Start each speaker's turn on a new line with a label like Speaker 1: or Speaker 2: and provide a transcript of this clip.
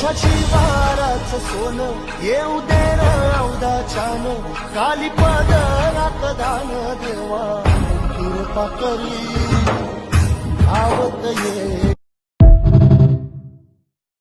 Speaker 1: छाछी वाराच सोनं येऊ दे र औदा छान काली पदरात दान देवा कृपा करी आवत ये